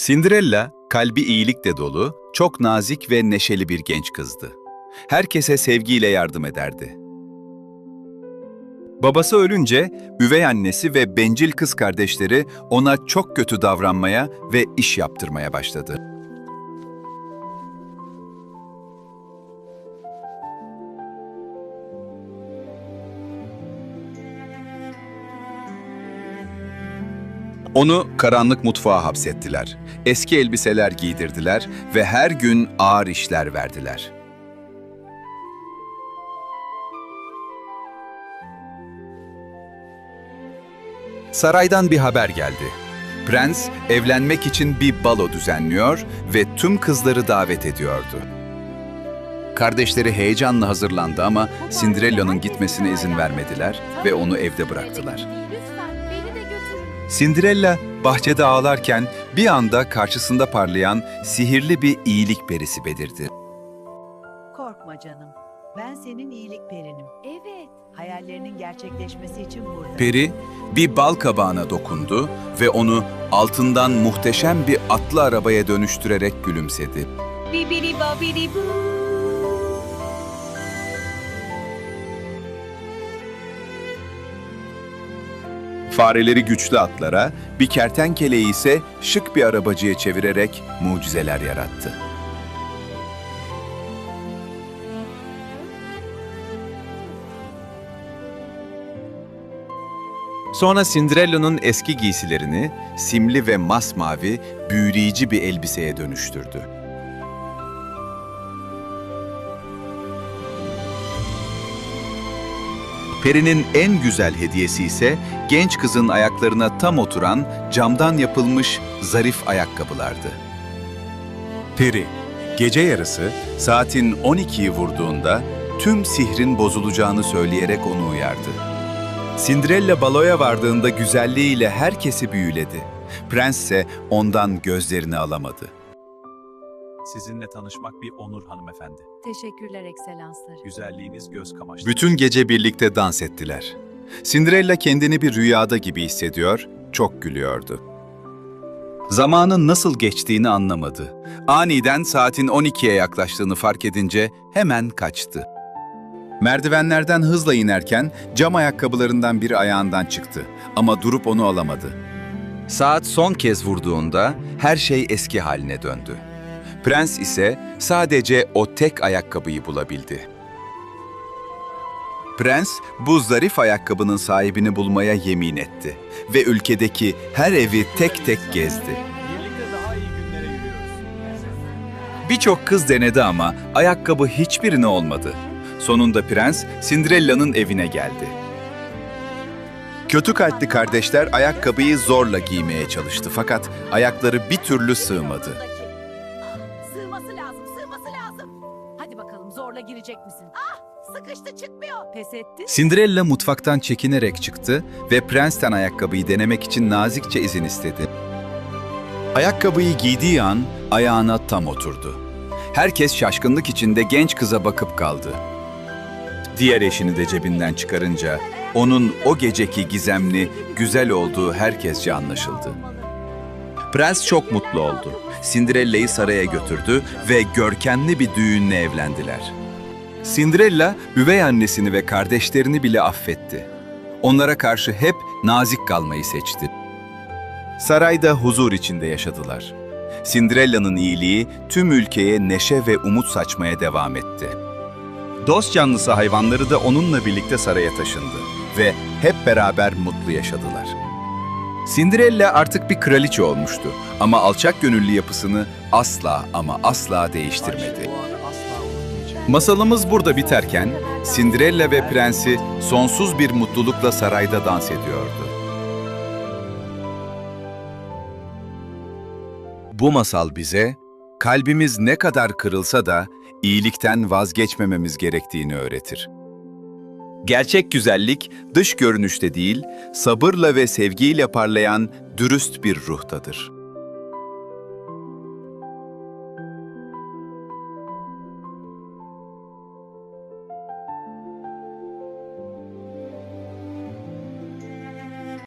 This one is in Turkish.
Cinderella, kalbi iyilikle dolu, çok nazik ve neşeli bir genç kızdı. Herkese sevgiyle yardım ederdi. Babası ölünce üvey annesi ve bencil kız kardeşleri ona çok kötü davranmaya ve iş yaptırmaya başladı. Onu karanlık mutfağa hapsettiler. Eski elbiseler giydirdiler ve her gün ağır işler verdiler. Saraydan bir haber geldi. Prens evlenmek için bir balo düzenliyor ve tüm kızları davet ediyordu. Kardeşleri heyecanla hazırlandı ama Cinderella'nın gitmesine izin vermediler ve onu evde bıraktılar. Lütfen beni de götürün. Cinderella bahçede ağlarken bir anda karşısında parlayan sihirli bir iyilik perisi belirdi. Korkma canım. Ben senin iyilik perinim. Evet. Hayallerinin gerçekleşmesi için buradayım. Peri bir bal kabağına dokundu ve onu altından muhteşem bir atlı arabaya dönüştürerek gülümsedi. Bibidi babidi bu. Fareleri güçlü atlara, bir kertenkeleyi ise şık bir arabacıya çevirerek mucizeler yarattı. Sonra Cinderella'nın eski giysilerini simli ve masmavi, büyüleyici bir elbiseye dönüştürdü. Peri'nin en güzel hediyesi ise genç kızın ayaklarına tam oturan camdan yapılmış zarif ayakkabılardı. Peri, gece yarısı saatin 12'yi vurduğunda tüm sihrin bozulacağını söyleyerek onu uyardı. Cinderella baloya vardığında güzelliğiyle herkesi büyüledi. Prens ise ondan gözlerini alamadı. Sizinle tanışmak bir onur hanımefendi. Teşekkürler ekselansları. Güzelliğiniz göz kamaştırıcı. Bütün gece birlikte dans ettiler. Cinderella kendini bir rüyada gibi hissediyor, çok gülüyordu. Zamanın nasıl geçtiğini anlamadı. Aniden saatin 12'ye yaklaştığını fark edince hemen kaçtı. Merdivenlerden hızla inerken cam ayakkabılarından biri ayağından çıktı ama durup onu alamadı. Saat son kez vurduğunda her şey eski haline döndü. Prens ise sadece o tek ayakkabıyı bulabildi. Prens, bu zarif ayakkabının sahibini bulmaya yemin etti ve ülkedeki her evi tek tek gezdi. Birlikte daha iyi günlere yürüyoruz. Birçok kız denedi ama ayakkabı hiçbirine olmadı. Sonunda prens Cinderella'nın evine geldi. Kötü kalpli kardeşler ayakkabıyı zorla giymeye çalıştı fakat ayakları bir türlü sığmadı. Sığması lazım, sığması lazım. Hadi bakalım zorla girecek misin? Ah, sıkıştı çıkmıyor. Pes ettin. Cinderella mutfaktan çekinerek çıktı ve prensten ayakkabıyı denemek için nazikçe izin istedi. Ayakkabıyı giydiği an ayağına tam oturdu. Herkes şaşkınlık içinde genç kıza bakıp kaldı. Diğer eşini de cebinden çıkarınca onun o geceki gizemli, güzel olduğu herkesçe anlaşıldı. Prens çok mutlu oldu. Cinderella'yı saraya götürdü ve görkemli bir düğünle evlendiler. Cinderella, üvey annesini ve kardeşlerini bile affetti. Onlara karşı hep nazik kalmayı seçti. Sarayda huzur içinde yaşadılar. Cinderella'nın iyiliği tüm ülkeye neşe ve umut saçmaya devam etti. Dost canlısı hayvanları da onunla birlikte saraya taşındı ve hep beraber mutlu yaşadılar. Cinderella artık bir kraliçe olmuştu ama alçak gönüllü yapısını asla ama asla değiştirmedi. Bu anı asla unutmayacağım. Masalımız burada biterken Cinderella ve prensi sonsuz bir mutlulukla sarayda dans ediyordu. Bu masal bize kalbimiz ne kadar kırılsa da iyilikten vazgeçmememiz gerektiğini öğretir. Gerçek güzellik dış görünüşte değil, sabırla ve sevgiyle parlayan dürüst bir ruhtadır.